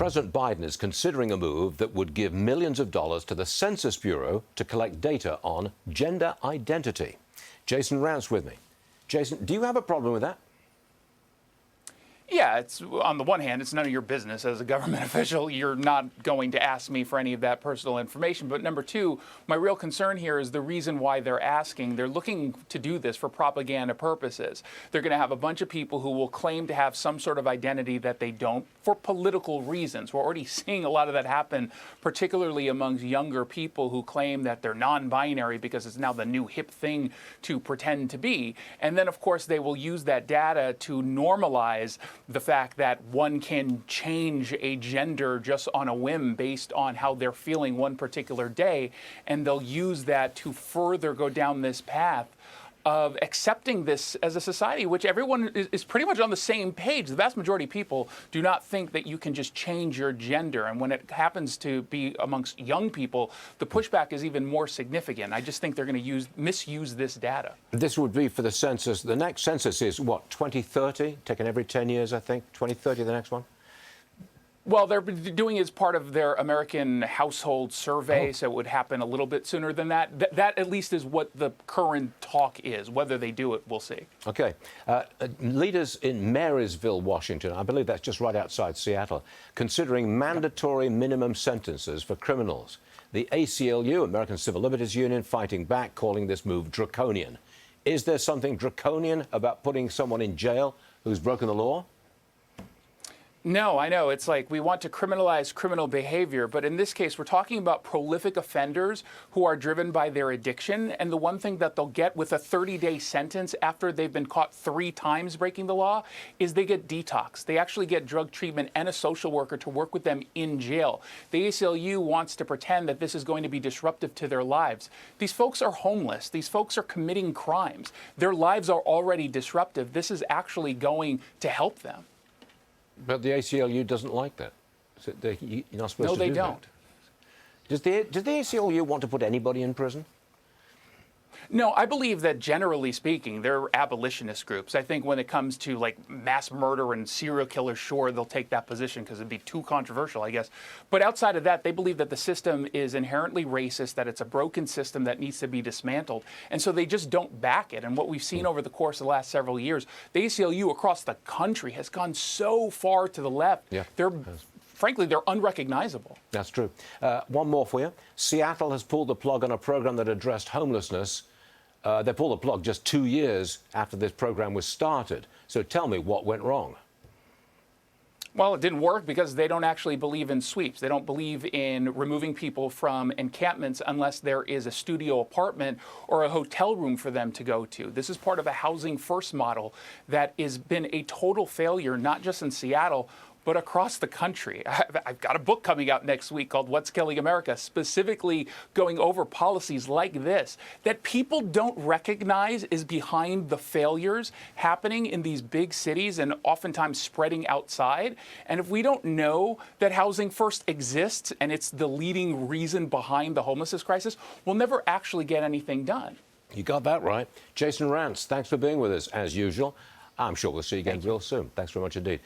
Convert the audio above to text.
President Biden is considering a move that would give millions of dollars to the Census Bureau to collect data on gender identity. Jason Rantz with me. Jason, do you have a problem with that? Yeah, it's on the one hand, it's none of your business as a government official. You're not going to ask me for any of that personal information. But number two, my real concern here is the reason why they're asking. They're looking to do this for propaganda purposes. They're going to have a bunch of people who will claim to have some sort of identity that they don't for political reasons. We're already seeing a lot of that happen, particularly amongst younger people who claim that they're non-binary because it's now the new hip thing to pretend to be. And then, of course, they will use that data to normalize the fact that one can change a gender just on a whim based on how they're feeling one particular day. And they'll use that to further go down this path of accepting this as a society, which everyone is pretty much on the same page. The vast majority of people do not think that you can just change your gender. And when it happens to be amongst young people, the pushback is even more significant. I just think they're going to misuse this data. This would be for the census. The next census is what, 2030? Taken every 10 years, I think. 2030, the next one? Well, they're doing it as part of their American household survey, so it would happen a little bit sooner than that. That at least is what the current talk is. Whether they do it, we'll see. Okay. Leaders in Marysville, Washington, I believe that's just right outside Seattle, considering mandatory minimum sentences for criminals. The ACLU, American Civil Liberties Union, fighting back, calling this move draconian. Is there something draconian about putting someone in jail who's broken the law? No, I know. It's like we want to criminalize criminal behavior, but in this case, we're talking about prolific offenders who are driven by their addiction. And the one thing that they'll get with a 30-day sentence after they've been caught 3 times breaking the law is they get detox. They actually get drug treatment and a social worker to work with them in jail. The ACLU wants to pretend that this is going to be disruptive to their lives. These folks are homeless. These folks are committing crimes. Their lives are already disruptive. This is actually going to help them. But the ACLU doesn't like that. So you're not supposed to do that. No, they don't. Does the ACLU want to put anybody in prison? No, I believe that generally speaking, they're abolitionist groups. I think when it comes to like mass murder and serial killers, sure, they'll take that position because it'd be too controversial, I guess. But outside of that, they believe that the system is inherently racist, that it's a broken system that needs to be dismantled. And so they just don't back it. And what we've seen over the course of the last several years, the ACLU across the country has gone so far to the left. Yeah. Frankly, they're unrecognizable. That's true. One more for you. Seattle has pulled the plug on a program that addressed homelessness. They pulled the plug just 2 years after this program was started. So tell me, what went wrong? Well, it didn't work because they don't actually believe in sweeps. They don't believe in removing people from encampments unless there is a studio apartment or a hotel room for them to go to. This is part of a housing first model that has been a total failure, not just in Seattle, but across the country. I've got a book coming out next week called What's Killing America, specifically going over policies like this that people don't recognize is behind the failures happening in these big cities and oftentimes spreading outside. And if we don't know that housing first exists and it's the leading reason behind the homelessness crisis, we'll never actually get anything done. You got that right. Jason Rantz, thanks for being with us as usual. I'm sure we'll see you again real soon. Thanks very much indeed.